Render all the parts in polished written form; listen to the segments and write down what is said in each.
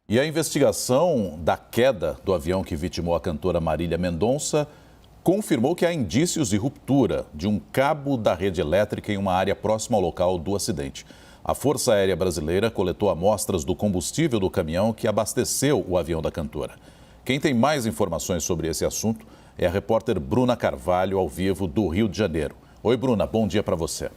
E a investigação da queda do avião que vitimou a cantora Marília Mendonça confirmou que há indícios de ruptura de um cabo da rede elétrica em uma área próxima ao local do acidente. A Força Aérea Brasileira coletou amostras do combustível do caminhão que abasteceu o avião da cantora. Quem tem mais informações sobre esse assunto é a repórter Bruna Carvalho, ao vivo do Rio de Janeiro. Oi, Bruna, bom dia para você.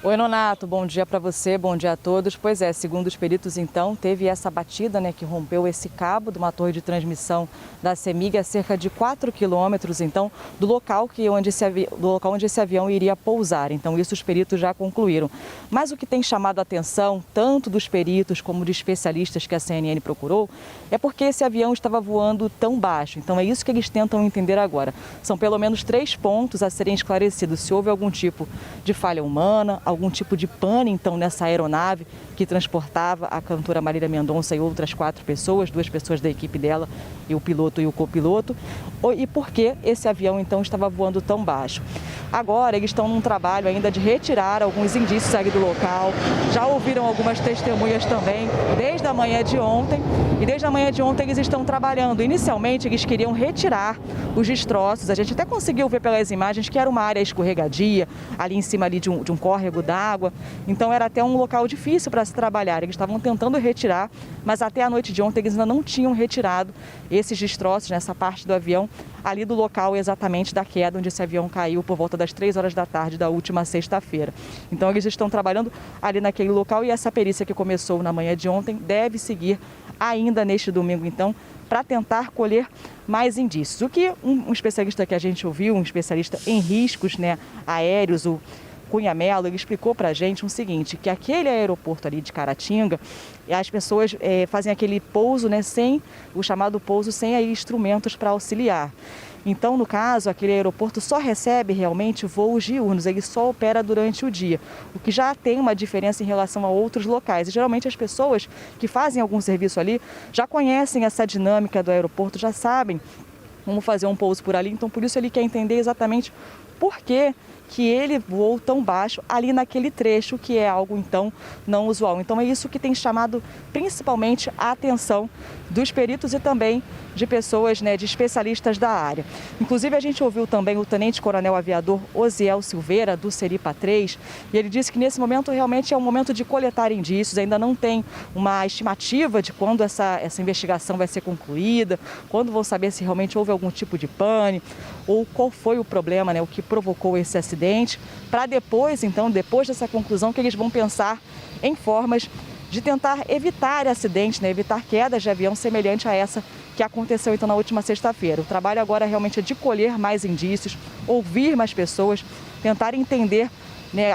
Oi, Nonato, bom dia para você, bom dia a todos. Pois é, segundo os peritos, então, teve essa batida, que rompeu esse cabo de uma torre de transmissão da CEMIG a cerca de 4 quilômetros, então, do local onde esse avião iria pousar. Então, isso os peritos já concluíram. Mas o que tem chamado a atenção, tanto dos peritos como de especialistas que a CNN procurou, é porque esse avião estava voando tão baixo. Então, é isso que eles tentam entender agora. São pelo menos 3 pontos a serem esclarecidos. Se houve algum tipo de falha humana, algum tipo de pane, então, nessa aeronave que transportava a cantora Marília Mendonça e outras 4 pessoas, 2 pessoas da equipe dela, e o piloto e o copiloto, e por que esse avião, então, estava voando tão baixo. Agora, eles estão num trabalho ainda de retirar alguns indícios ali do local, já ouviram algumas testemunhas também, desde a manhã de ontem, e desde a manhã de ontem eles estão trabalhando. Inicialmente, eles queriam retirar os destroços, a gente até conseguiu ver pelas imagens que era uma área escorregadia, ali em cima ali de um córrego d'água, então era até um local difícil para se trabalhar. Eles estavam tentando retirar, mas até a noite de ontem eles ainda não tinham retirado esses destroços nessa parte do avião, ali do local exatamente da queda onde esse avião caiu por volta das 3 horas da tarde da última sexta-feira. Então eles estão trabalhando ali naquele local e essa perícia que começou na manhã de ontem deve seguir ainda neste domingo, então, para tentar colher mais indícios. O que um especialista que a gente ouviu, um especialista em riscos aéreos, o Cunha Mello, ele explicou para a gente o seguinte, que aquele aeroporto ali de Caratinga, as pessoas fazem aquele pouso, sem o chamado pouso, sem aí instrumentos para auxiliar. Então, no caso, aquele aeroporto só recebe realmente voos diurnos, ele só opera durante o dia, o que já tem uma diferença em relação a outros locais. E geralmente as pessoas que fazem algum serviço ali já conhecem essa dinâmica do aeroporto, já sabem como fazer um pouso por ali, então por isso ele quer entender exatamente por que ele voou tão baixo ali naquele trecho, que é algo, então, não usual. Então, é isso que tem chamado principalmente a atenção dos peritos e também de pessoas, de especialistas da área. Inclusive, a gente ouviu também o tenente-coronel aviador Osiel Silveira, do Seripa 3, e ele disse que nesse momento realmente é um momento de coletar indícios, ainda não tem uma estimativa de quando essa investigação vai ser concluída, quando vão saber se realmente houve algum tipo de pane, ou qual foi o problema, o que provocou esse acidente, para depois, então, depois dessa conclusão, que eles vão pensar em formas de tentar evitar acidentes, evitar quedas de avião semelhante a essa que aconteceu então na última sexta-feira. O trabalho agora realmente é de colher mais indícios, ouvir mais pessoas, tentar entender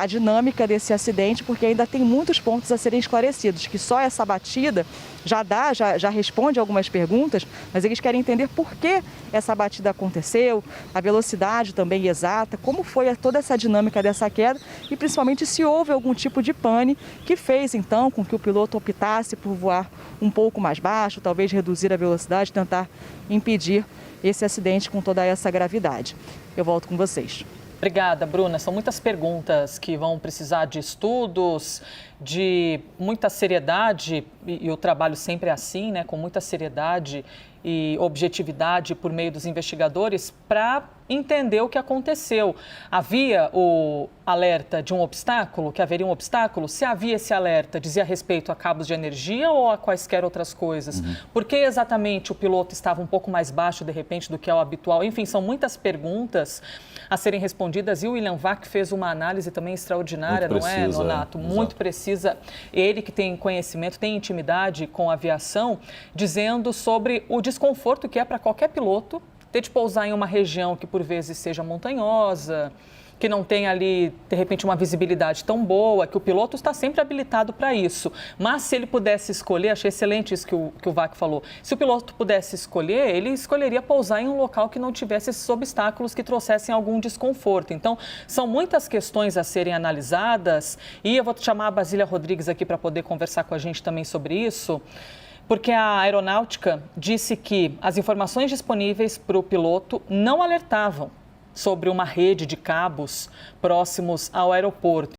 a dinâmica desse acidente, porque ainda tem muitos pontos a serem esclarecidos, que só essa batida já responde algumas perguntas, mas eles querem entender por que essa batida aconteceu, a velocidade também exata, como foi toda essa dinâmica dessa queda e principalmente se houve algum tipo de pane que fez então com que o piloto optasse por voar um pouco mais baixo, talvez reduzir a velocidade, tentar impedir esse acidente com toda essa gravidade. Eu volto com vocês. Obrigada, Bruna. São muitas perguntas que vão precisar de estudos, de muita seriedade, e o trabalho sempre é assim, com muita seriedade e objetividade por meio dos investigadores para entender o que aconteceu. Havia o alerta de um obstáculo, que haveria um obstáculo? Se havia esse alerta, dizia respeito a cabos de energia ou a quaisquer outras coisas? Por que exatamente o piloto estava um pouco mais baixo, de repente, do que é o habitual? Enfim, são muitas perguntas a serem respondidas e o William Vac fez uma análise também extraordinária, muito precisa, não é, Nonato? Muito precisa. Ele que tem conhecimento, tem intimidade com a aviação, dizendo sobre o desconforto que é para qualquer piloto ter de pousar em uma região que por vezes seja montanhosa, que não tem ali, de repente, uma visibilidade tão boa, que o piloto está sempre habilitado para isso. Mas se ele pudesse escolher, achei excelente isso que o Vac falou, se o piloto pudesse escolher, ele escolheria pousar em um local que não tivesse esses obstáculos que trouxessem algum desconforto. Então, são muitas questões a serem analisadas e eu vou chamar a Basília Rodrigues aqui para poder conversar com a gente também sobre isso. Porque a aeronáutica disse que as informações disponíveis para o piloto não alertavam sobre uma rede de cabos próximos ao aeroporto.